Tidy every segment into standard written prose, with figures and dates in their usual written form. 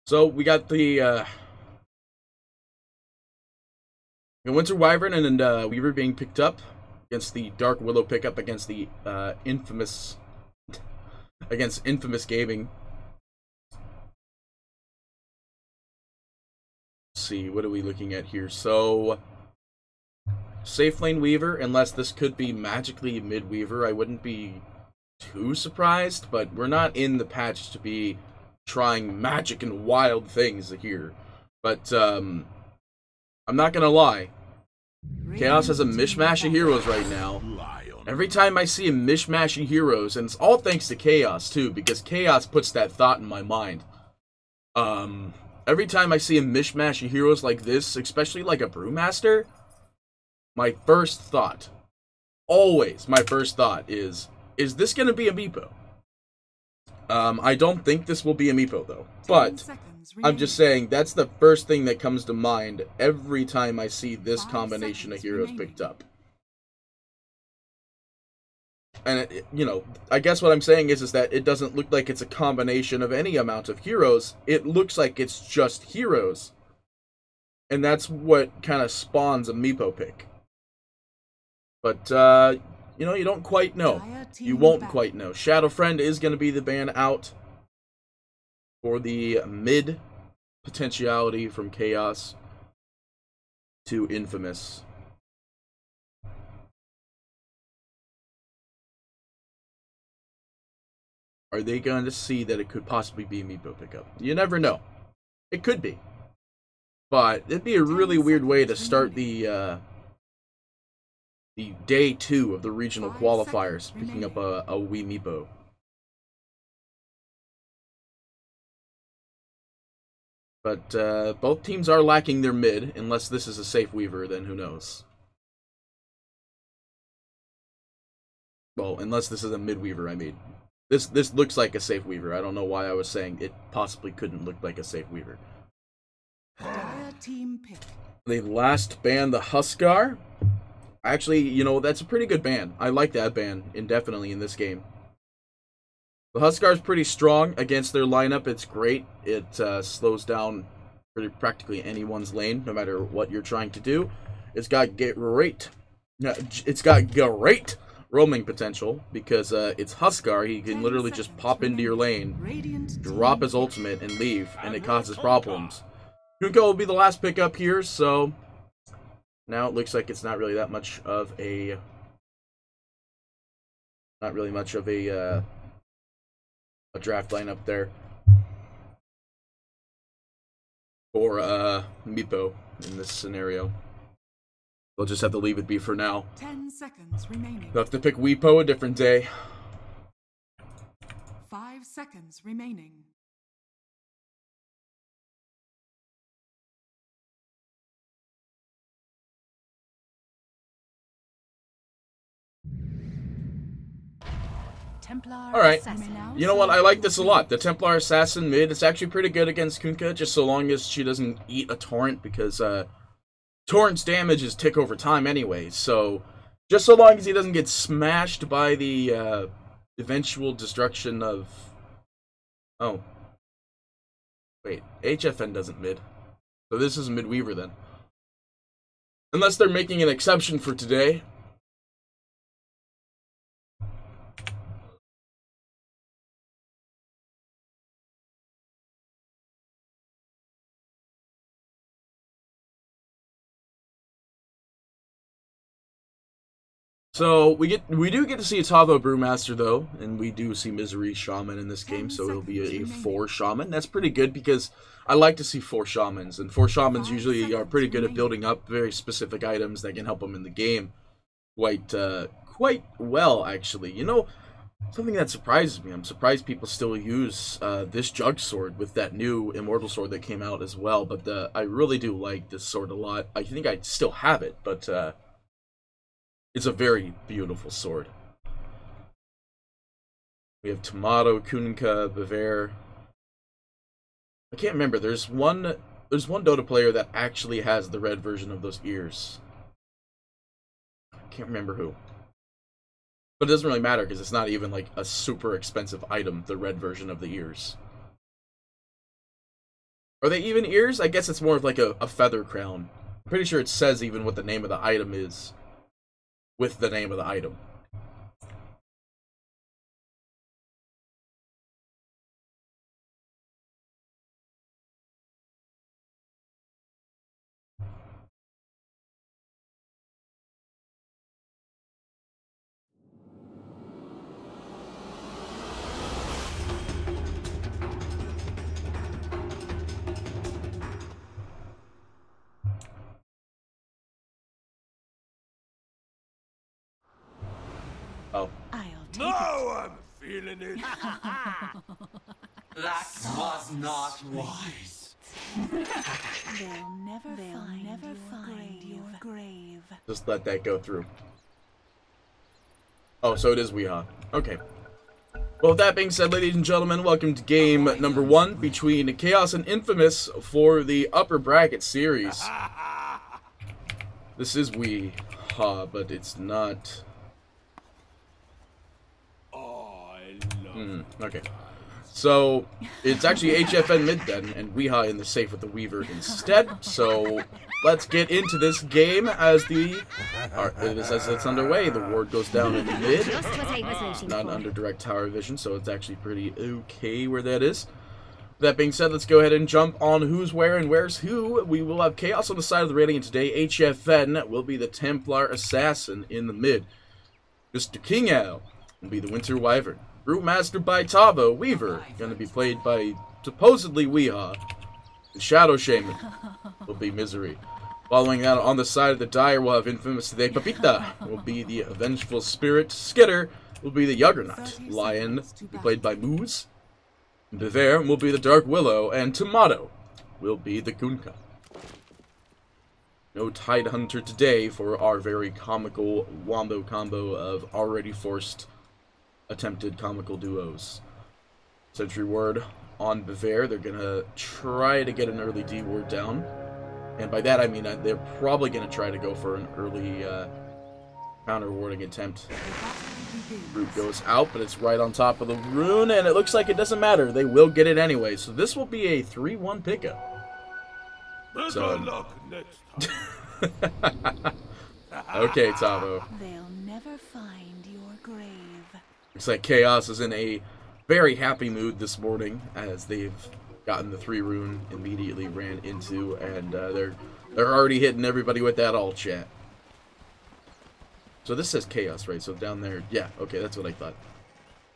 So we got the Winter Wyvern and Weaver being picked up against the Dark Willow pickup against the Infamous Gaming. Let's see, what are we looking at here? So safe lane Weaver, unless this could be magically mid Weaver, I wouldn't be too surprised, but we're not in the patch to be trying magic and wild things here. But I'm not gonna lie, Chaos has a mishmash of heroes right now. Every time I see a mishmash of heroes, and it's all thanks to Chaos too, because Chaos puts that thought in my mind. Every time I see a mishmash of heroes like this, especially like a Brewmaster, my first thought, always my first thought is this gonna be a Meepo? I don't think this will be a Meepo though, but I'm just saying that's the first thing that comes to mind every time I see this combination of heroes picked up. And, you know, I guess what I'm saying is that it doesn't look like it's a combination of any amount of heroes. It looks like it's just heroes. And that's what kind of spawns a Meepo pick. But, you know, you don't quite know. You won't quite know. Shadow Friend is going to be the ban out for the mid potentiality from Chaos to Infamous. Are they going to see that it could possibly be a Meepo pickup? You never know. It could be. But it'd be a really weird way to start the day 2 of the regional qualifiers, picking up a Wii Meepo. But both teams are lacking their mid, unless this is a safe Weaver, then who knows. Well, unless this is a mid Weaver, I mean. This looks like a safe Weaver. I don't know why I was saying it possibly couldn't look like a safe Weaver. They last banned the Huskar. Actually, you know, that's a pretty good ban. I like that ban indefinitely in this game. The Huskar is pretty strong against their lineup. It's great. It slows down practically anyone's lane, no matter what you're trying to do. It's got great roaming potential because it's Huskar. He can literally just pop into your lane, drop his ultimate, and leave, and it causes problems. Kunkka will be the last pickup here, so now it looks like it's not really that much of a draft lineup there for Meepo in this scenario. We'll just have to leave it be for now. 10 seconds remaining. We'll have to pick Weepo a different day. 5 seconds remaining. Alright, you know what, I like this a lot. The Templar Assassin mid, it's actually pretty good against Kunkka, just so long as she doesn't eat a torrent, because torrent's damage is tick over time anyway, so just so long as he doesn't get smashed by the eventual destruction of... Oh. Wait, HFN doesn't mid. So this is mid Weaver then. Unless they're making an exception for today. So we do get to see a Tavo Brewmaster though, and we do see Misery Shaman in this game, so it'll be a 4 Shaman. That's pretty good because I like to see 4 Shamans, and 4 Shamans usually are pretty good at building up very specific items that can help them in the game quite well, actually. You know, something that surprises me, I'm surprised people still use this Jug Sword with that new Immortal Sword that came out as well, but I really do like this sword a lot. I think I still have it, but it's a very beautiful sword. We have Tomato, Kuninka, Bavair. I can't remember. There's one Dota player that actually has the red version of those ears. I can't remember who. But it doesn't really matter because it's not even like a super expensive item, the red version of the ears. Are they even ears? I guess it's more of like a feather crown. I'm pretty sure it says even what the name of the item is with the name of the item. Oh. Now I'm feeling it. That was not wise. They'll never find your grave. Just let that go through. Oh, so it is Weehaw. Okay. Well, with that being said, ladies and gentlemen, welcome to game number 1 between Chaos and Infamous for the upper bracket series. This is Weehaw, but it's not. Okay. So, it's actually HFN mid then, and Weehaw in the safe with the Weaver instead. So, let's get into this game as it's underway. The ward goes down in mid. Not under direct tower vision, so it's actually pretty okay where that is. That being said, let's go ahead and jump on who's where and where's who. We will have Chaos on the side of the Radiant today. HFN will be the Templar Assassin in the mid. Mr. King Owl will be the Winter Wyvern. Brewmaster by Tavo, Weaver, going to be played by supposedly Weehaw. The Shadow Shaman will be Misery. Following that, on the side of the Dire, we'll have Infamous today. Papita will be the Vengeful Spirit. Skitter will be the Juggernaut. Lion will be played by Moose. Bever will be the Dark Willow. And Tomato will be the Kunkka. No Tide Hunter today for our very comical wombo combo of already forced attempted comical duos. Sentry ward on Bever. They're gonna try to get an early D ward down, and by that I mean they're probably gonna try to go for an early counter warding attempt. Root goes out, but it's right on top of the rune, and it looks like it doesn't matter. They will get it anyway, so this will be a 3-1 pickup. So, luck next time. okay, Tavo. They'll never find your grave. Looks like Chaos is in a very happy mood this morning as they've gotten the 3 rune immediately ran into, and they're already hitting everybody with that all chat. So this says Chaos, right? So down there, yeah, okay, that's what I thought.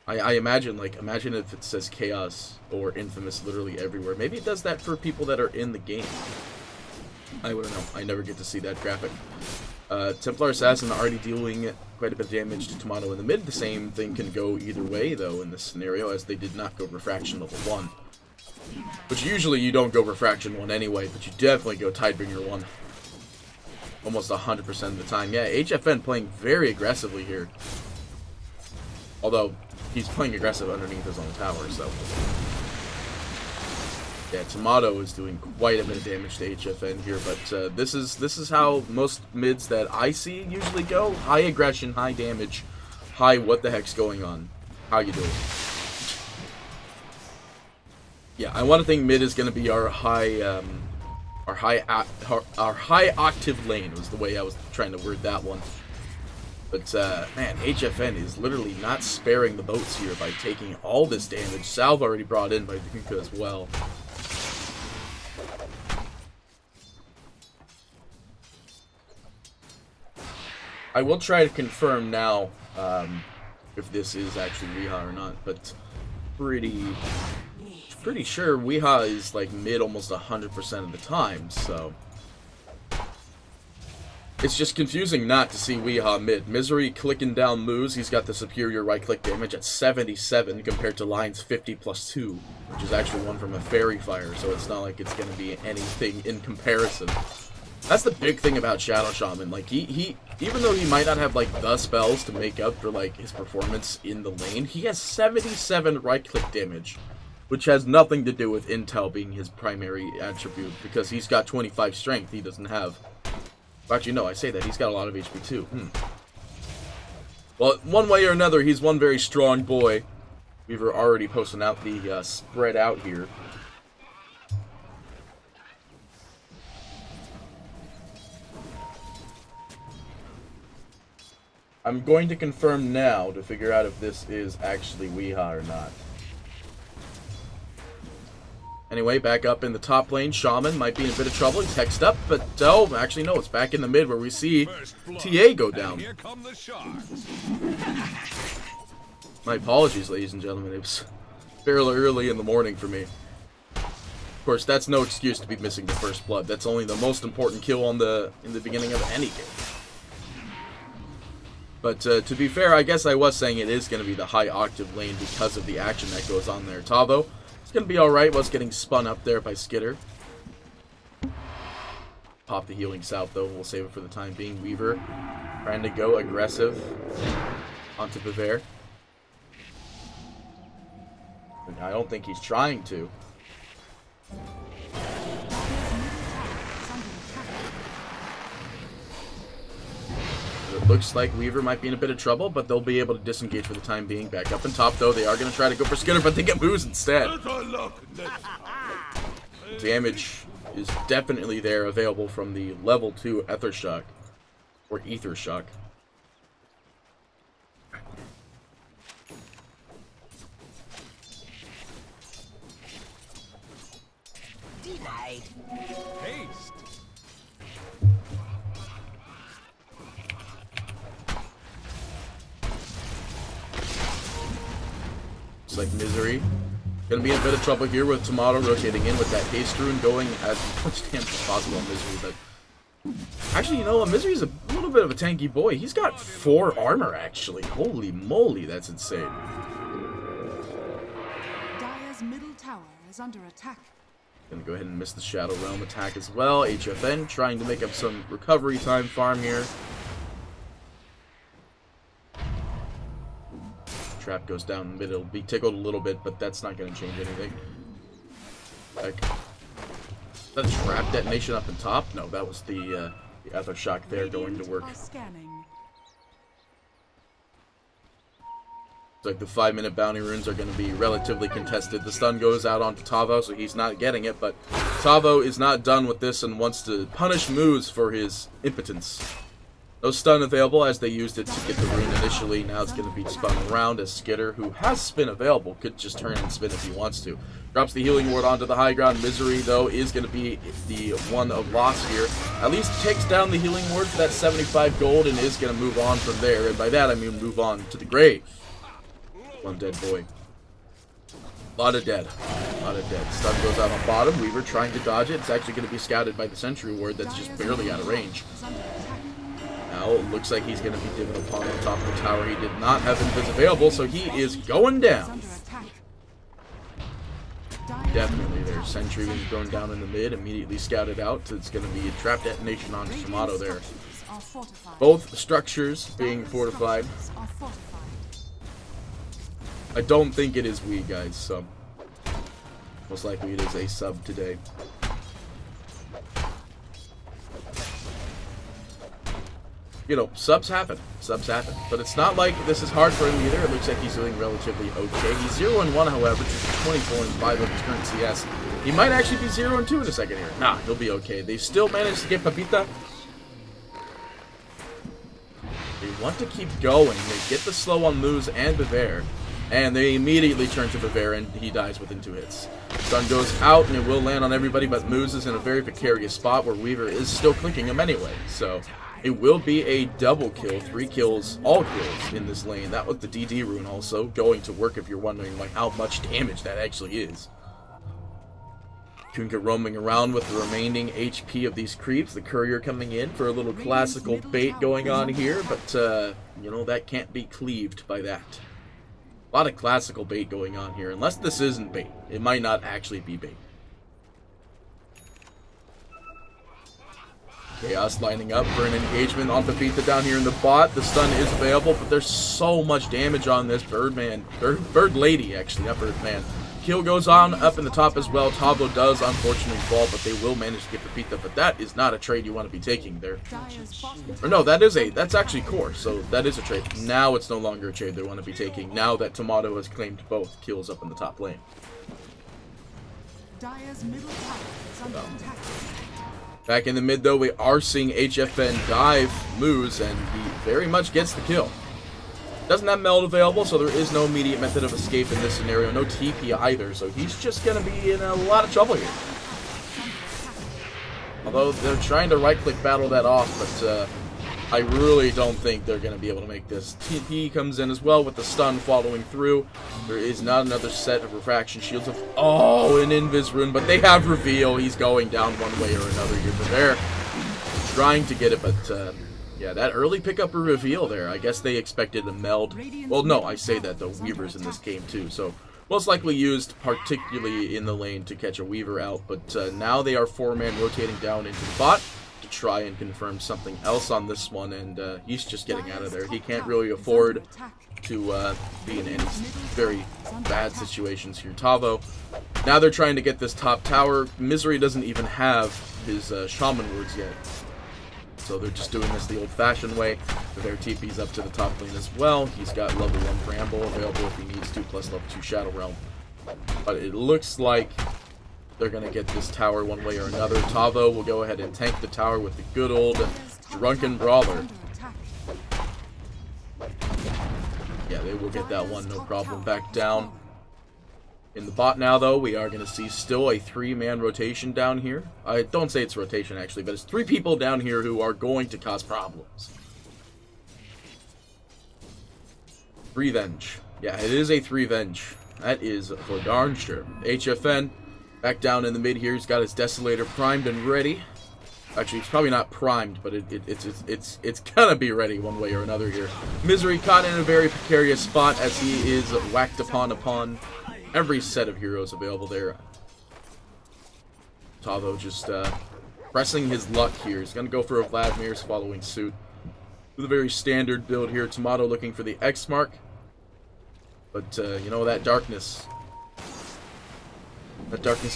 I imagine if it says Chaos or Infamous literally everywhere. Maybe it does that for people that are in the game. I wouldn't know. I never get to see that graphic. Templar Assassin already dealing quite a bit of damage to Tomato in the mid. The same thing can go either way, though, in this scenario, as they did not go Refraction level 1. Which usually you don't go Refraction 1 anyway, but you definitely go Tidebringer 1. Almost 100% of the time. Yeah, HFN playing very aggressively here. Although, he's playing aggressive underneath his own tower, so. Yeah, Tomato is doing quite a bit of damage to HFN here, but this is how most mids that I see usually go. High aggression, high damage, high what the heck's going on. How you doing? Yeah, I want to think mid is going to be our high octave lane was the way I was trying to word that one. But man, HFN is literally not sparing the boats here by taking all this damage. Salve already brought in by the Kunkka as well. I will try to confirm now if this is actually Weehaw or not, but pretty sure Weehaw is like mid almost 100% of the time, so it's just confusing not to see Weehaw mid. Misery clicking down moves, he's got the superior right-click damage at 77 compared to Lion's 50 plus 2, which is actually one from a Fairy Fire, so it's not like it's going to be anything in comparison. That's the big thing about Shadow Shaman. Like, he even though he might not have, like, the spells to make up for, like, his performance in the lane, he has 77 right-click damage, which has nothing to do with Intel being his primary attribute, because he's got 25 strength he doesn't have. Actually, no, I say that. He's got a lot of HP, too. Well, one way or another, he's one very strong boy. We were already posting out the spread out here. I'm going to confirm now to figure out if this is actually Weeha or not. Anyway, back up in the top lane, Shaman might be in a bit of trouble. He's hexed up, but oh, actually no, it's back in the mid where we see TA go down. Here come the sharks. My apologies, ladies and gentlemen. It was fairly early in the morning for me. Of course, that's no excuse to be missing the first blood. That's only the most important kill in the beginning of any game. But to be fair, I guess I was saying it is going to be the high octave lane because of the action that goes on there. Tavo, it's going to be alright. Was getting spun up there by Skitter. Pop the healing south though. We'll save it for the time being. Weaver trying to go aggressive onto Bever. I don't think he's trying to. It looks like Weaver might be in a bit of trouble, but they'll be able to disengage for the time being. Back up on top, though. They are going to try to go for Skinner, but they get moves instead. Damage is definitely there, available from the level 2 Ether Shock. Or Ether Shock. Haste. It's like Misery. Gonna be in a bit of trouble here with Tomato rotating in with that haste rune, going as much damage as possible on Misery, but actually, you know, Misery's a little bit of a tanky boy. He's got 4 armor, actually. Holy moly, that's insane. Dire's middle tower is under attack. Gonna go ahead and miss the Shadow Realm attack as well. HFN trying to make up some recovery time farm here. Trap goes down in the mid. It'll be tickled a little bit, but that's not going to change anything. Like, that trap detonation up in top? No, that was the Ether Shock there going to work. It's like the 5-minute bounty runes are going to be relatively contested. The stun goes out onto Tavo, so he's not getting it, but Tavo is not done with this and wants to punish Moose for his impotence. No stun available as they used it to get the rune initially. Now it's going to be spun around as Skitter, who has spin available, could just turn and spin if he wants to. Drops the healing ward onto the high ground. Misery, though, is going to be the one of loss here. At least takes down the healing ward for that 75 gold and is going to move on from there. And by that, I mean move on to the grave. One dead boy. A lot of dead. A lot of dead. Stun goes out on bottom. Weaver trying to dodge it. It's actually going to be scouted by the sentry ward that's just barely out of range. Now it looks like he's going to be diving upon the top of the tower. He did not have invis available, so he is going down. Definitely there. Sentry was thrown down in the mid, immediately scouted out. It's going to be a trap detonation on Tomato there. Both structures being fortified. I don't think it is we, guys, so most likely it is a sub today. You know, subs happen. Subs happen. But it's not like this is hard for him either. It looks like he's doing relatively okay. He's 0-1, however, 24-5 of his current CS. He might actually be 0-2 in a second here. Nah, he'll be okay. They still managed to get Papita. They want to keep going. They get the slow on Luz and Bever. And they immediately turn to Bever, and he dies within 2 hits. Stun goes out, and it will land on everybody, but Moose is in a very precarious spot where Weaver is still clicking him anyway. So it will be a double kill, 3 kills, all kills in this lane. That was the DD rune also going to work if you're wondering like how much damage that actually is. Kunka roaming around with the remaining HP of these creeps. The courier coming in for a little classical bait going on here, but you know, that can't be cleaved by that. A lot of classical bait going on here. Unless this isn't bait, it might not actually be bait. Chaos lining up for an engagement on Papita down here in the bot. The stun is available, but there's so much damage on this Birdman. Bird Lady, actually, not Birdman. Kill goes on up in the top as well. Tavo does unfortunately fall, but they will manage to get Papita. But that is not a trade you want to be taking there. Or no, that's actually core, so that is a trade. Now it's no longer a trade they want to be taking, now that Tomato has claimed both kills up in the top lane. Dire's middle tower is under attack. Back in the mid, though, we are seeing HFN dive moves, and he very much gets the kill. Doesn't have meld available, so there is no immediate method of escape in this scenario. No TP either, so he's just going to be in a lot of trouble here. Although they're trying to right-click battle that off, but I really don't think they're going to be able to make this. TP comes in as well with the stun following through. There is not another set of refraction shields. Oh, an invis rune, but they have reveal. He's going down one way or another here. But they're trying to get it, but yeah, that early pickup or reveal there. I guess they expected a meld. Well, no, I say that, though. Weaver's in this game, too, so most likely used particularly in the lane to catch a Weaver out, but now they are 4-man rotating down into the bot to try and confirm something else on this one, and he's just getting out of there. He can't really afford to be in any very bad situations here. Tavo, now they're trying to get this top tower. Misery doesn't even have his Shaman words yet, so they're just doing this the old-fashioned way. Their TP's up to the top lane as well. He's got level 1 Bramble available if he needs to, plus level 2 Shadow Realm. But it looks like they're going to get this tower one way or another. Tavo will go ahead and tank the tower with the good old Drunken Brawler. Yeah, they will get that one, no problem. Back down. In the bot now, though, we are going to see still a 3-man rotation down here. I don't say it's rotation, actually, but it's 3 people down here who are going to cause problems. Revenge. Yeah, it is a 3-venge. That is for darn sure. HFN, back down in the mid here. He's got his Desolator primed and ready. Actually, it's probably not primed, but it's gonna be ready one way or another here. Misery caught in a very precarious spot as he is whacked upon every set of heroes available there. Tavo just pressing his luck here. He's going to go for a Vladimir's following suit. With a very standard build here. Tomato looking for the X mark. But, you know, that darkness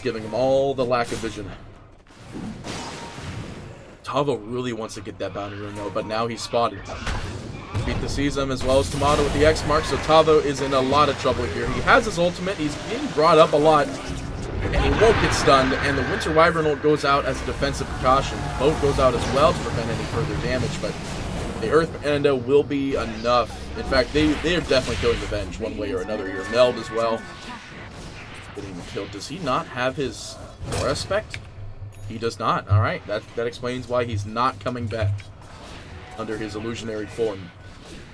giving him all the lack of vision. Tavo really wants to get that bounty rune, though, but now he's spotted. Beat the Seasum as well as Tomato with the X mark, so Tavo is in a lot of trouble here. He has his ultimate, he's being brought up a lot, and he won't get stunned, and the Winter Wyvern ult goes out as a defensive precaution. Boat goes out as well to prevent any further damage, but the Earth Endo will be enough. In fact, they are definitely killing the Venge one way or another here. Meld as well. Getting killed. Does he not have his Aura Spect? He does not. Alright, that explains why he's not coming back under his illusionary form.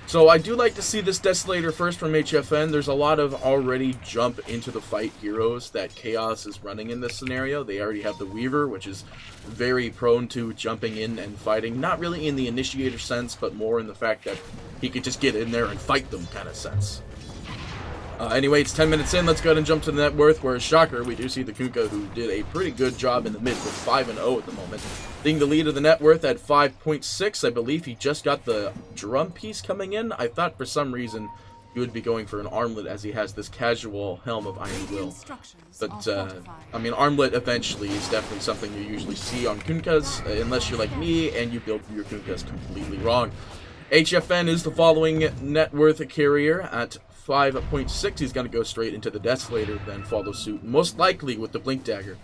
So I do like to see this Desolator first from HFN. There's a lot of already jump into the fight heroes that Chaos is running in this scenario. They already have the Weaver, which is very prone to jumping in and fighting. Not really in the initiator sense, but more in the fact that he could just get in there and fight them kind of sense. Anyway, it's 10 minutes in. Let's go ahead and jump to the net worth, where, shocker, we do see the Kunkka, who did a pretty good job in the mid with 5-0 at the moment. Being the lead of the net worth at 5.6, I believe he just got the drum piece coming in. I thought for some reason he would be going for an armlet, as he has this casual helm of Iron Will. But, I mean, armlet eventually is definitely something you usually see on Kunkkas, unless you're like me and you build your Kunkkas completely wrong. HFN is the following net worth carrier at 5.6. He's going to go straight into the Desolator, then follow suit, most likely with the Blink Dagger.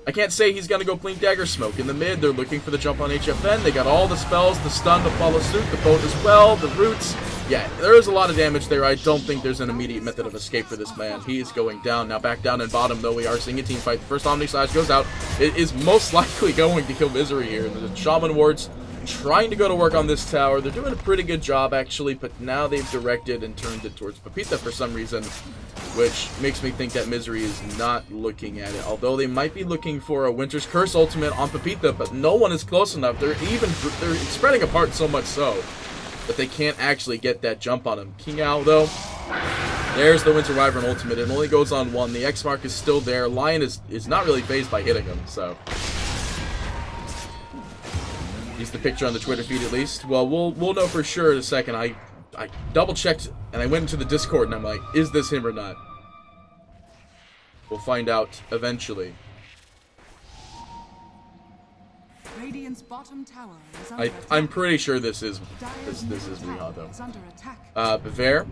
I can't say he's going to go Blink Dagger Smoke. In the mid, they're looking for the jump on HFN. They got all the spells, the stun to follow suit, the boat as well, the roots. Yeah, there is a lot of damage there. I don't think there's an immediate method of escape for this man. He is going down. Now back down in bottom, though, we are seeing a team fight. The first Omnisage goes out. It is most likely going to kill Misery here. The Shaman Wards trying to go to work on this tower. They're doing a pretty good job, actually, but now they've directed and turned it towards PartyPetee for some reason, which makes me think that Misery is not looking at it. Although they might be looking for a Winter's Curse ultimate on PartyPetee, but no one is close enough. They're spreading apart so much so that they can't actually get that jump on him. King Owl, though, there's the Winter Wyvern ultimate. It only goes on one. The X mark is still there. Lion is not really phased by hitting him, so he's the picture on the Twitter feed, at least. Well, we'll know for sure in a second. I double-checked, and I went into the Discord, and I'm like, is this him or not? We'll find out eventually. Radiant's bottom tower is under I'm pretty sure this is Riha, though. Bevair,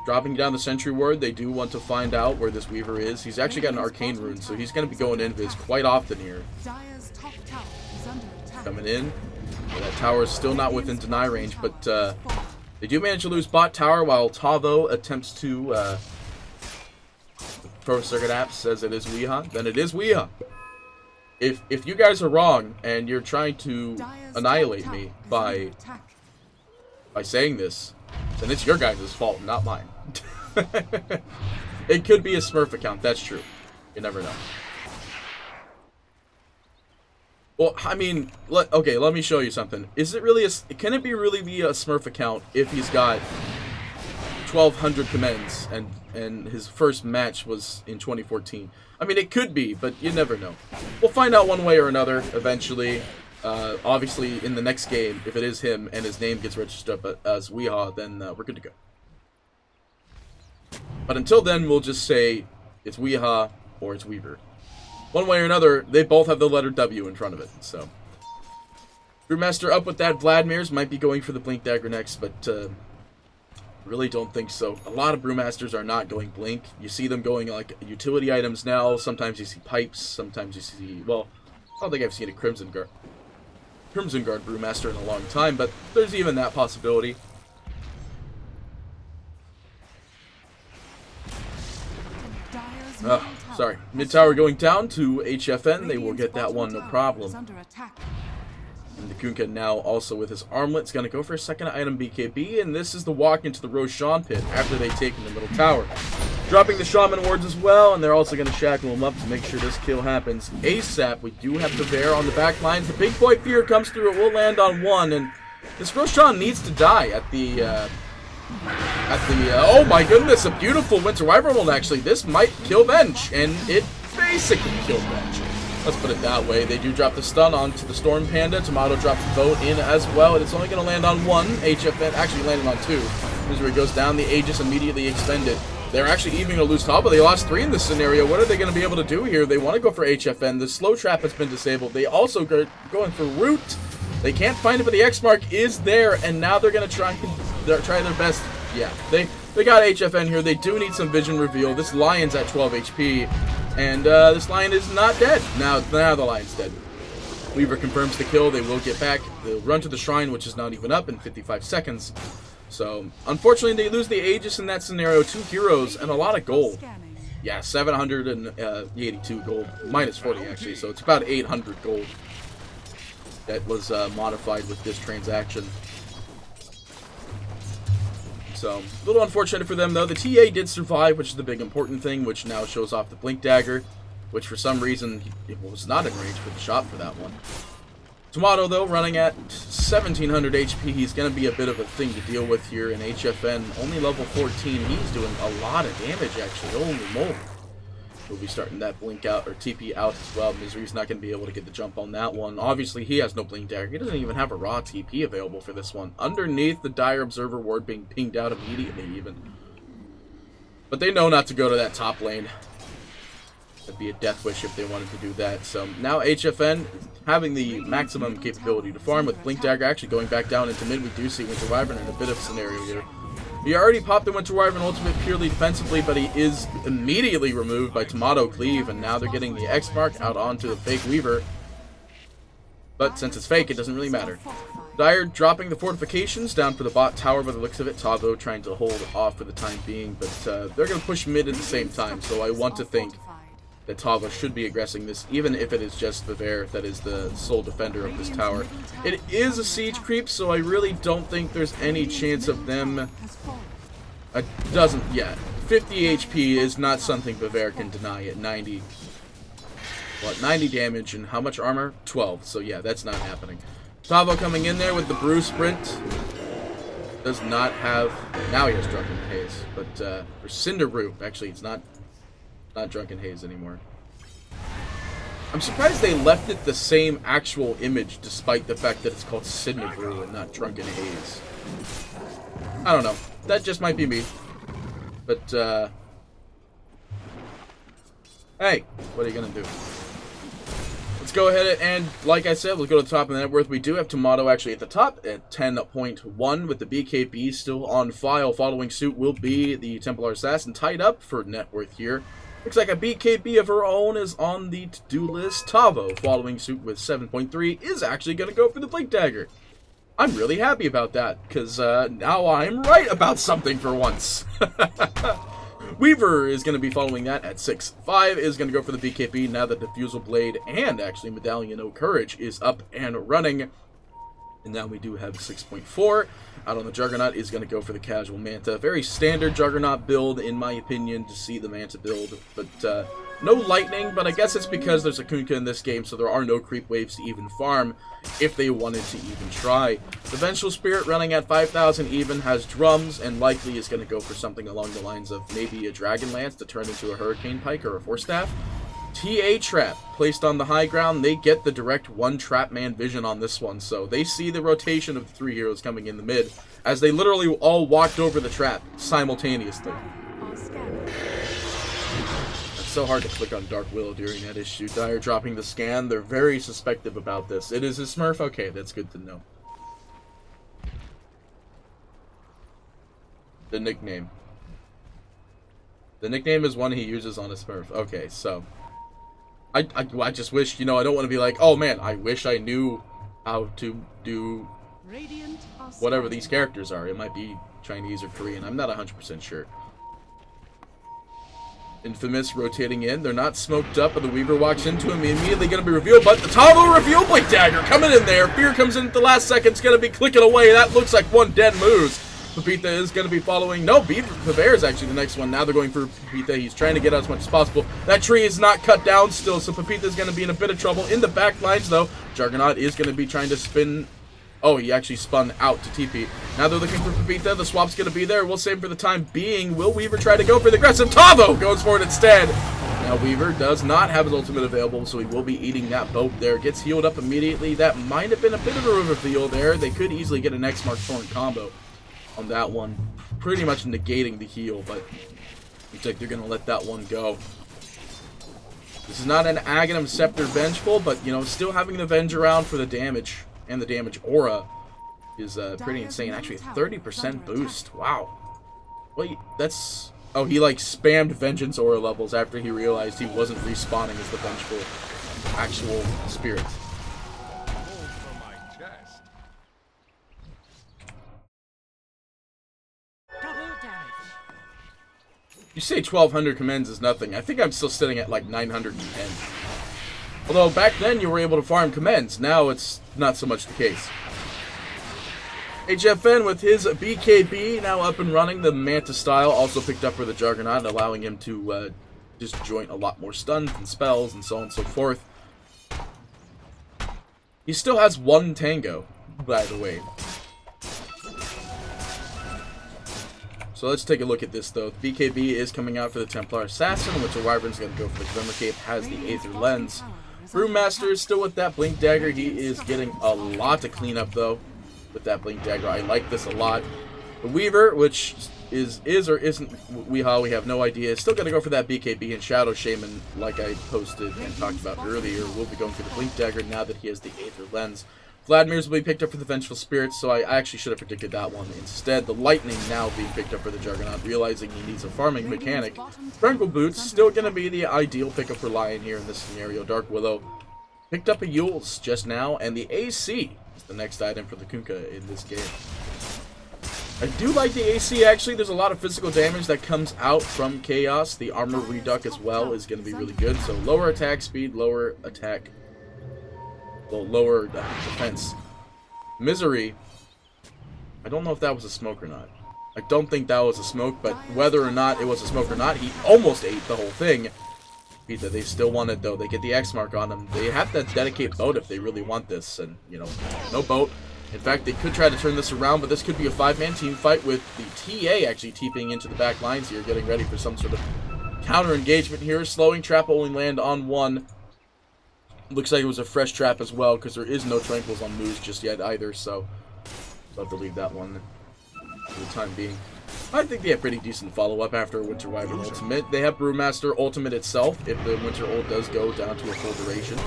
dropping down the Sentry Ward. They do want to find out where this Weaver is. He's actually got an Arcane Rune, so he's going to be going invis quite often here. Dire's top tower is under coming in. That tower is still not within deny range, but they do manage to lose bot tower while Tavo attempts to Pro Circuit App says it is Weeha. Then it is Weeha. If you guys are wrong and you're trying to annihilate me by saying this, then it's your guys' fault, not mine. It could be a Smurf account, that's true. You never know. Well, I mean, okay, let me show you something. Is it really can it really be a Smurf account if he's got 1,200 commends and his first match was in 2014? I mean, it could be, but you never know. We'll find out one way or another eventually. Obviously, in the next game, if it is him and his name gets registered up as Weehaw, then we're good to go. But until then, we'll just say it's Weehaw or it's Weaver. One way or another, they both have the letter W in front of it, so. Brewmaster up with that. Vladmir's might be going for the Blink Dagger next, but really don't think so. A lot of Brewmasters are not going Blink. You see them going like utility items now. Sometimes you see pipes. Sometimes you see, well, I don't think I've seen a Crimson Guard Brewmaster in a long time, but there's even that possibility. Sorry. Mid tower going down to HFN. They will get that one, no problem. And the Kunkka now also with his armlet's going to go for a second item BKB, and this is the walk into the Roshan pit after they take in the middle tower. Dropping the Shaman wards as well, and they're also going to shackle him up to make sure this kill happens ASAP. We do have the Bear on the back lines. The Big Boy Fear comes through. It will land on one, and this Roshan needs to die at the oh my goodness, a beautiful Winter Wyvern ult actually. This might kill Venge, and it basically killed Venge. Let's put it that way. They do drop the stun onto the Storm Panda. Tomato drops the boat in as well, and it's only going to land on one. HFN actually landed on two. Misery goes down, the Aegis immediately expended. They're actually even going to lose top, but they lost 3 in this scenario. What are they going to be able to do here? They want to go for HFN. The slow trap has been disabled. They also go going for root. They can't find it, but the X mark is there, and now they're going to try their best. Yeah, they got HFN here. They do need some vision reveal. This Lion's at 12 HP, and this Lion is not dead. Now the Lion's dead. Weaver confirms the kill. They will get back. They'll run to the shrine, which is not even up in 55 seconds. So, unfortunately, they lose the Aegis in that scenario. 2 heroes and a lot of gold. Yeah, 782 gold. Minus 40, actually. So, it's about 800 gold that was modified with this transaction. So, a little unfortunate for them, though. The TA did survive, which is the big important thing, which now shows off the Blink Dagger, which for some reason it was not in range for the shot for that one. Tomato, though, running at 1700 HP. He's going to be a bit of a thing to deal with here in HFN. Only level 14. He's doing a lot of damage, actually. Holy moly. We'll be starting that Blink out, or TP out as well. Misery's not going to be able to get the jump on that one. Obviously, he has no Blink Dagger. He doesn't even have a raw TP available for this one. Underneath the Dire Observer ward being pinged out immediately, even. But they know not to go to that top lane. That'd be a death wish if they wanted to do that. So now HFN having the maximum capability to farm with Blink Dagger actually going back down into mid. We do see Winter Wyvern in a bit of a scenario here. He already popped the Winter Wyvern ultimate purely defensively, but he is immediately removed by Tomato Cleave, and now they're getting the X mark out onto the fake Weaver. But since it's fake, it doesn't really matter. Dire dropping the fortifications down for the bot tower by the looks of it. Tavo trying to hold off for the time being, but they're going to push mid at the same time, so I want to think that Tava should be aggressing this, even if it is just Viver that is the sole defender of this tower. It is a siege creep, so I really don't think there's any chance of them... It doesn't yet. 50 HP is not something Viver can deny at 90. What, 90 damage and how much armor? 12, so yeah, that's not happening. Tavo coming in there with the Brew Sprint. Does not have... Now he has Drunken Haze, but for Cinder Brew, actually it's not Drunken Haze anymore. I'm surprised they left it the same actual image despite the fact that it's called Cinder Brew and not Drunken Haze. I don't know. That just might be me. But, hey, what are you gonna do? Let's go ahead and, like I said, let's go to the top of the net worth. We do have Tomato actually at the top at 10.1 with the BKB still on file. Following suit will be the Templar Assassin tied up for net worth here. Looks like a BKB of her own is on the to-do list. Tavo, following suit with 7.3, is actually going to go for the Blink Dagger. I'm really happy about that, because now I'm right about something for once. Weaver is going to be following that at 6.5, is going to go for the BKB now that Diffusal Blade and actually Medallion O Courage is up and running. And now we do have 6.4. Out on the Juggernaut is going to go for the Casual Manta. Very standard Juggernaut build, in my opinion, to see the Manta build. But no Lightning, but I guess it's because there's a Kunkka in this game, so there are no creep waves to even farm if they wanted to even try. The Vengeful Spirit running at 5,000 even has drums, and likely is going to go for something along the lines of maybe a Dragon Lance to turn into a Hurricane Pike or a Force Staff. TA Trap placed on the high ground. They get the direct one trap man vision on this one, so they see the rotation of the three heroes coming in the mid as they literally all walked over the trap simultaneously. It's so hard to click on Dark Willow during that issue. Dire dropping the scan. They're very suspective about this. It is a Smurf? Okay, that's good to know. The nickname. The nickname is one he uses on a Smurf. Okay, so I just wish, you know, I don't want to be like, oh man, I wish I knew how to do whatever these characters are. It might be Chinese or Korean. I'm not 100% sure. Infamous rotating in. They're not smoked up, but the Weaver walks into him. Immediately going to be revealed, but the Tavo reveal Blink Dagger coming in there. Fear comes in at the last second. It's going to be clicking away. That looks like one dead moves. Pepita is going to be following. No, Bear is actually the next one. Now they're going for Pepita. He's trying to get out as much as possible. That tree is not cut down still, so Pepita is going to be in a bit of trouble. In the back lines, though, Juggernaut is going to be trying to spin. Oh, he actually spun out to TP. Now they're looking for Pepita. The swap's going to be there. We'll save for the time being. Will Weaver try to go for the aggressive? Tavo goes for it instead. Now Weaver does not have his ultimate available, so he will be eating that boat there. Gets healed up immediately. That might have been a bit of a reveal there. They could easily get an X Mark Torrent combo on that one, pretty much negating the heal, but looks like they're going to let that one go. This is not an Aghanim Scepter Vengeful, but, you know, still having the Venge around for the damage and the damage aura is pretty insane. Actually, 30% boost. Wow. Wait, that's... Oh, he, like, spammed Vengeance aura levels after he realized he wasn't respawning as the Vengeful actual spirit. You say 1,200 commends is nothing. I think I'm still sitting at like 910. Although back then you were able to farm commends. Now it's not so much the case. HFN with his BKB now up and running. The Manta style also picked up for the Juggernaut, allowing him to disjoint a lot more stuns and spells and so on and so forth. He still has one Tango, by the way. So let's take a look at this, though. The BKB is coming out for the Templar Assassin, which the Wyvern's going to go for the Glimmer Cape, has the Aether Lens. Brewmaster is still with that Blink Dagger. He is getting a lot to clean up, though, with that Blink Dagger. I like this a lot. The Weaver, which is or isn't Weehaw, we have no idea, is still going to go for that BKB, and Shadow Shaman, like I posted and talked about earlier, will be going for the Blink Dagger now that he has the Aether Lens. Vladimir's will be picked up for the Vengeful Spirits, so I actually should have predicted that one. Instead, the Lightning now being picked up for the Juggernaut, realizing he needs a farming mechanic. Tranquil Boots, still going to be the ideal pickup for Lion here in this scenario. Dark Willow picked up a Yules just now, and the AC is the next item for the Kunkka in this game. I do like the AC, actually. There's a lot of physical damage that comes out from Chaos. The Armor Reduct as well is going to be really good. So lower attack speed, lower attack... Well, lower defense. Misery. I don't know if that was a smoke or not. I don't think that was a smoke, but whether or not it was a smoke or not, he almost ate the whole thing. Pizza, they still want it, though. They get the X mark on him. They have to dedicate boat if they really want this, and, you know, no boat. In fact, they could try to turn this around, but this could be a 5-man team fight with the TA actually TPing into the back lines here, getting ready for some sort of counter engagement here. Slowing trap only land on one. Looks like it was a fresh trap as well, because there is no Tranquils on moves just yet either, so I'll have to leave that one for the time being. I think they have pretty decent follow-up after Winter Wyvern Ultimate. They have Brewmaster Ultimate itself, if the Winter Ult does go down to a full duration.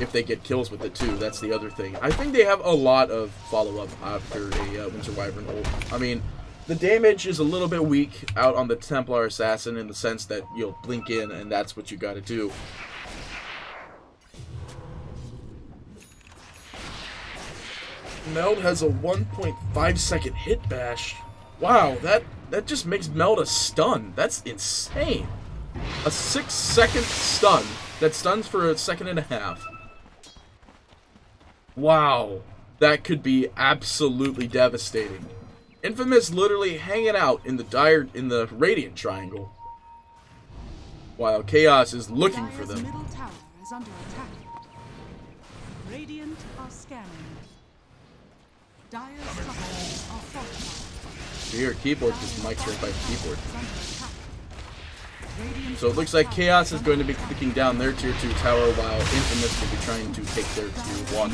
If they get kills with it too, that's the other thing. I think they have a lot of follow-up after a Winter Wyvern Ult. I mean, The damage is a little bit weak out on the Templar Assassin in the sense that you'll blink in and that's what you gotta do. Meld has a 1.5 second hit bash. Wow, that just makes Meld a stun. That's insane. A 6-second stun that stuns for a second and a half. Wow, that could be absolutely devastating. Infamous literally hanging out in the Radiant Triangle, while Chaos is looking for them. Middle tower is under attack. Radiant are scanning. Dire's structures are fortified. You hear a keyboard because Mike's right by the keyboard. Is under attack. Radiant So it looks like Chaos is going to be kicking down their tier 2 tower while Infamous will be trying to take their tier 1.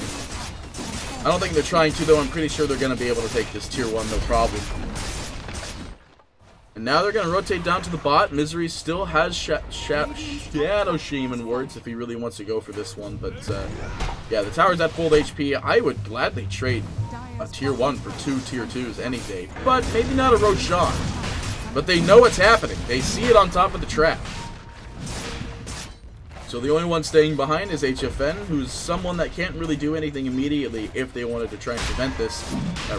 I don't think they're trying to though, I'm pretty sure they're going to be able to take this tier 1 no problem. And now they're going to rotate down to the bot. Misery still has Shadow Shaman wards if he really wants to go for this one. But yeah, the tower's at full HP. I would gladly trade a tier 1 for 2 tier 2s any day. But maybe not a Roshan. But they know what's happening. They see it on top of the trap. So the only one staying behind is HFN, who's someone that can't really do anything immediately if they wanted to try and prevent this.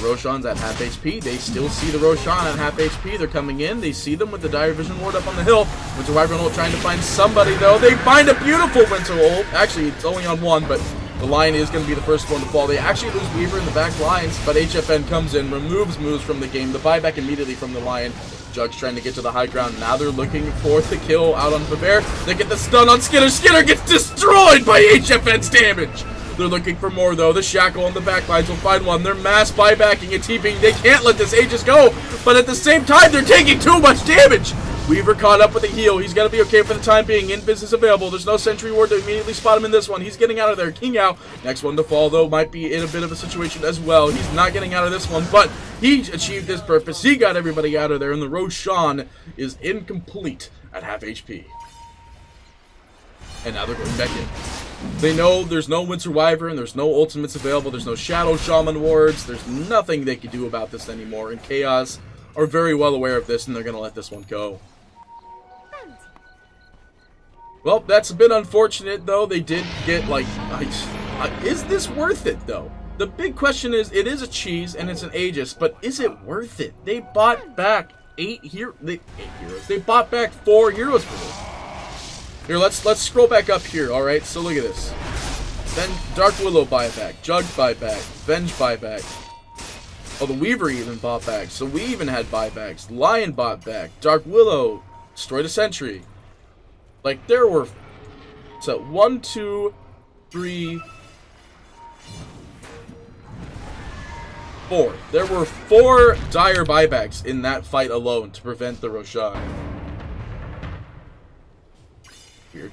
Roshan's at half HP. They still see the Roshan at half HP. They're coming in. They see them with the Dire Vision ward up on the hill. Winter Wyvern ult trying to find somebody, though. They find a beautiful Winter ult. Actually, it's only on one, but the Lion is going to be the first one to fall. They actually lose Weaver in the back lines, but HFN comes in, removes moves from the game. The buyback immediately from the Lion. Jug's trying to get to the high ground. Now they're looking for the kill out on Bear. They get the stun on Skinner. Skinner gets destroyed by HFN's damage. They're looking for more, though. The Shackle on the back lines will find one. They're mass buybacking and TPing. They can't let this Aegis go, but at the same time, they're taking too much damage. Weaver caught up with a heal. He's going to be okay for the time being. Invis is available. There's no sentry ward to immediately spot him in this one. He's getting out of there. King out. Next one to fall, though, might be in a bit of a situation as well. He's not getting out of this one, but he achieved his purpose. He got everybody out of there, and the Roshan is incomplete at half HP. And now they're going back in. They know there's no Winter Wyvern, there's no ultimates available, there's no Shadow Shaman wards, there's nothing they can do about this anymore, and Chaos are very well aware of this, and they're going to let this one go. Well, that's a bit unfortunate, though. They did get, like, is this worth it, though? The big question is, it is a cheese, and it's an Aegis, but is it worth it? They bought back 8 heroes. They bought back 4 heroes for this. Here, let's scroll back up here, alright? So look at this. Then Dark Willow buyback, Jug buyback, Venge buyback. Oh, the Weaver even bought back, so we even had buybacks. Lion bought back, Dark Willow destroyed a sentry. Like, there were, so 1, 2, 3, 4. There were 4 dire buybacks in that fight alone to prevent the Roshan. Weird.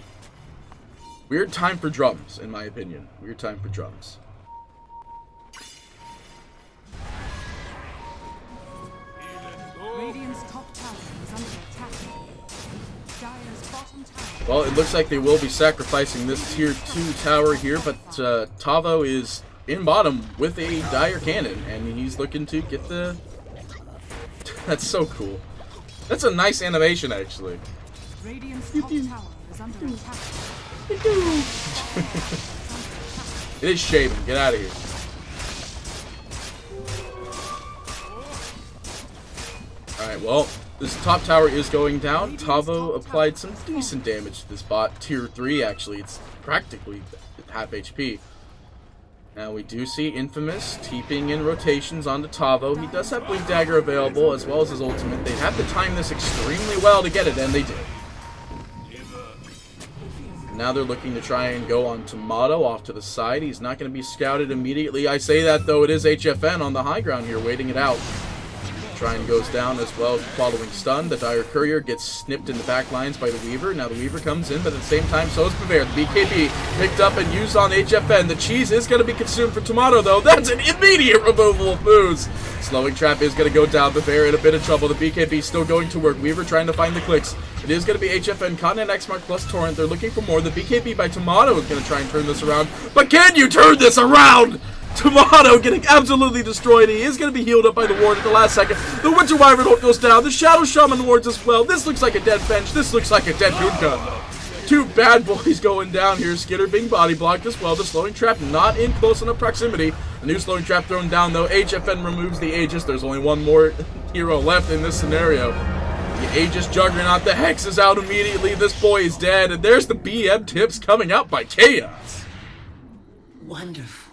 Weird time for drums, in my opinion. Weird time for drums. Radiant's top tower is under attack. Dire's bottom tower. Well, it looks like they will be sacrificing this tier 2 tower here, but Tavo is in bottom with a dire cannon, and he's looking to get the... That's so cool. That's a nice animation, actually. Radiant's top tower is under attack. It is Shaman. Get out of here. Alright, well, this top tower is going down. Tavo applied some decent damage to this bot. Tier 3, actually. It's practically half HP. Now, we do see Infamous TPing in rotations onto Tavo. He does have Blink Dagger available, as well as his ultimate. They have to time this extremely well to get it, and they did. Now they're looking to try and go on Tomato off to the side. He's not going to be scouted immediately. I say that, though, it is HFN on the high ground here, waiting it out. Shrine goes down as well as the following stun. The Dire Courier gets snipped in the back lines by the Weaver. Now the Weaver comes in, but at the same time, so is Bear. The BKB picked up and used on HFN. The cheese is going to be consumed for Tomato, though. That's an immediate removal of moves. Slowing Trap is going to go down. Bear in a bit of trouble. The BKB still going to work. Weaver trying to find the clicks. It is going to be HFN, Continent X Mark plus Torrent. They're looking for more. The BKB by Tomato is going to try and turn this around. But can you turn this around? Tomato getting absolutely destroyed. He is going to be healed up by the ward at the last second. The Winter Wyvern ult goes down. The Shadow Shaman wards as well. This looks like a dead bench. This looks like a dead Kunkka. Two bad boys going down here. Skitter being body blocked as well. The slowing trap not in close enough proximity. A new slowing trap thrown down though. HFN removes the Aegis. There's only one more hero left in this scenario. The Aegis Juggernaut. The Hex is out immediately. This boy is dead. And there's the BM tips coming out by Chaos. Wonderful.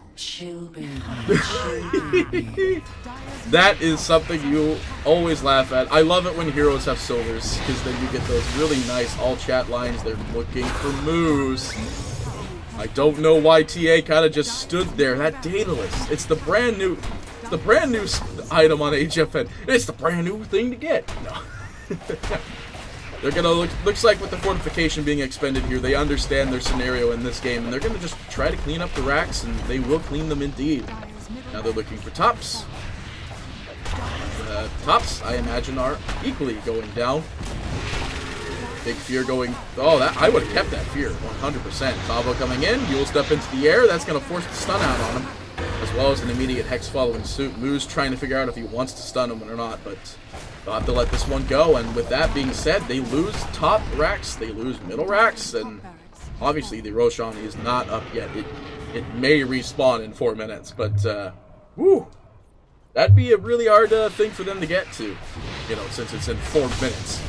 That is something you always laugh at. I love it when heroes have silvers, because then you get those really nice all chat lines. They're looking for moves. I don't know why TA kind of just stood there. That Daedalus. It's the brand new item on HFN. It's the brand new thing to get. No. They're gonna looks like with the fortification being expended here, they understand their scenario in this game, and they're gonna just try to clean up the racks, and they will clean them indeed. Now they're looking for tops. Tops, I imagine, are equally going down. Big fear going. Oh, that I would have kept that fear 100%. Tavo coming in, Yule step into the air. That's gonna force the stun out on him, as well as an immediate Hex following suit. Moo's trying to figure out if he wants to stun him or not, but they'll have to let this one go. And with that being said, they lose top racks, they lose middle racks, and obviously the Roshan is not up yet. It may respawn in 4 minutes, but woo, that'd be a really hard thing for them to get to, you know, since it's in 4 minutes.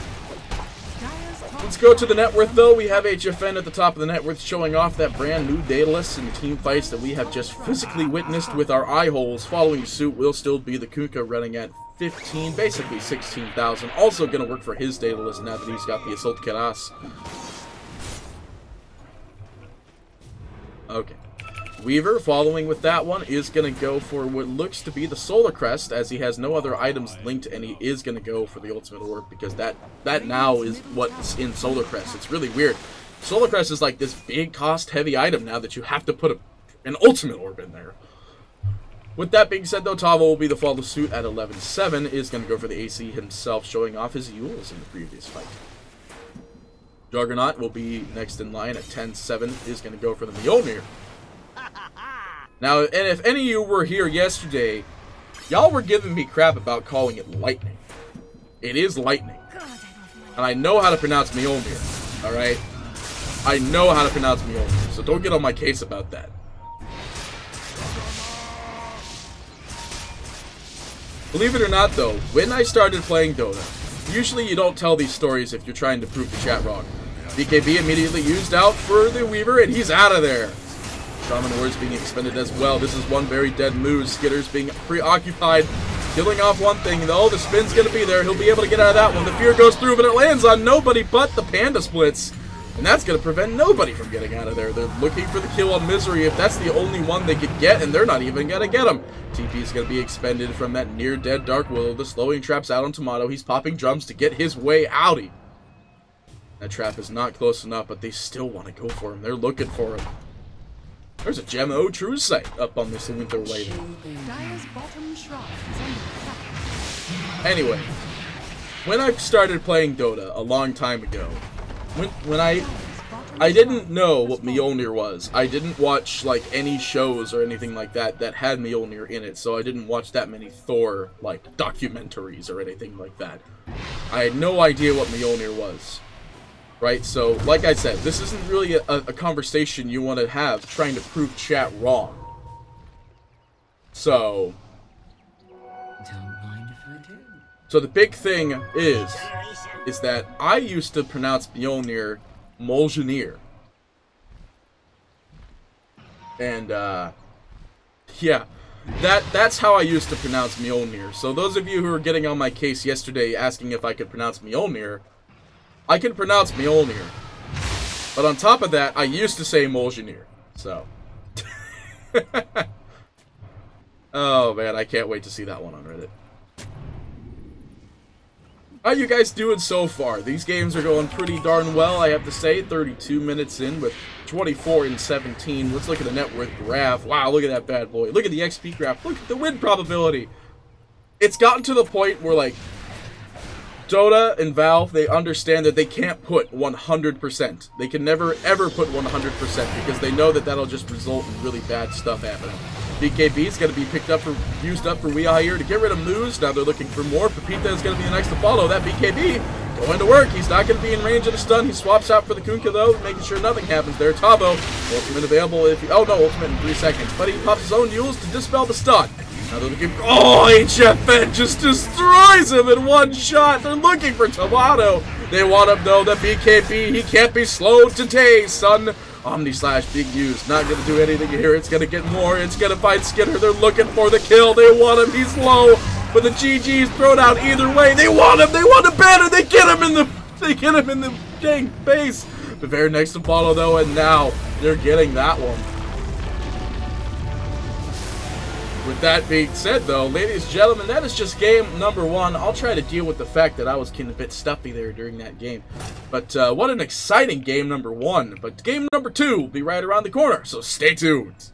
Let's go to the net worth though. We have HFN at the top of the net worth, showing off that brand new Daedalus and team fights that we have just physically witnessed with our eye holes. Following suit will still be the Kunkka running at 15, basically 16,000. Also going to work for his Daedalus now that he's got the Assault Keras. Okay. Weaver, following with that one, is going to go for what looks to be the Solar Crest, as he has no other items linked, and he is going to go for the Ultimate Orb, because that now is what's in Solar Crest. It's really weird. Solar Crest is like this big cost-heavy item now that you have to put an Ultimate Orb in there. With that being said, though, Tavo will be the follow suit at 11-7, is going to go for the AC himself, showing off his Yules in the previous fight. Juggernaut will be next in line at 10-7, is going to go for the Mjolnir. Now, and if any of you were here yesterday, y'all were giving me crap about calling it lightning. It is lightning. And I know how to pronounce Mjolnir, alright? I know how to pronounce Mjolnir, so don't get on my case about that. Believe it or not, though, when I started playing Dota, usually you don't tell these stories if you're trying to prove the chat wrong. BKB immediately used out for the Weaver, and he's out of there. Shaman Wards being expended as well. This is one very dead move. Skitter's being preoccupied, killing off one thing, though. The spin's going to be there. He'll be able to get out of that one. The fear goes through, but it lands on nobody but the Panda Splits. And that's going to prevent nobody from getting out of there. They're looking for the kill on Misery if that's the only one they could get, and they're not even going to get him. TP is going to be expended from that near-dead Dark Willow. The slowing trap's out on Tomato. He's popping drums to get his way outie. That trap is not close enough, but they still want to go for him. They're looking for him. There's a Gem O True Sight up on this Winter Wyvern. Anyway, when I started playing Dota a long time ago, when I didn't know what Mjolnir was. I didn't watch like any shows or anything like that that had Mjolnir in it, so I didn't watch that many Thor like documentaries or anything like that. I had no idea what Mjolnir was. Right, so like I said, this isn't really a conversation you want to have trying to prove chat wrong. So the big thing is that I used to pronounce Mjolnir Mjolnir. And yeah, that's how I used to pronounce Mjolnir. So those of you who were getting on my case yesterday asking if I could pronounce Mjolnir, I can pronounce Mjolnir, but on top of that, I used to say Mjolnir, so. Oh man, I can't wait to see that one on Reddit. How you guys doing so far? These games are going pretty darn well, I have to say. 32 minutes in with 24 and 17. Let's look at the net worth graph. Wow, look at that bad boy. Look at the XP graph. Look at the win probability. It's gotten to the point where, like, Dota and Valve, they understand that they can't put 100%. They can never, ever put 100% because they know that that'll just result in really bad stuff happening. BKB is going to be used up for Weah here to get rid of Moose. Now they're looking for more. Pepita is going to be the next to follow. That BKB going to work. He's not going to be in range of the stun. He swaps out for the Kunkka though, making sure nothing happens there. Tavo, ultimate available if he, oh no, ultimate in 3 seconds. But he pops his own Yules to dispel the stun. Now they're looking, oh, HFN just destroys him in one shot. They're looking for Tomato. They want him though, the BKB, he can't be slowed today, son. Omni slash big use, not gonna do anything here. It's gonna get more, it's gonna find Skinner. They're looking for the kill, they want him, he's low. But the GG's thrown out either way. They want him better, they get him in the dang face. The very next to follow though, and now they're getting that one. With that being said, though, ladies and gentlemen, that is just game number 1. I'll try to deal with the fact that I was getting a bit stuffy there during that game. But what an exciting game number 1. But game number 2 will be right around the corner, so stay tuned.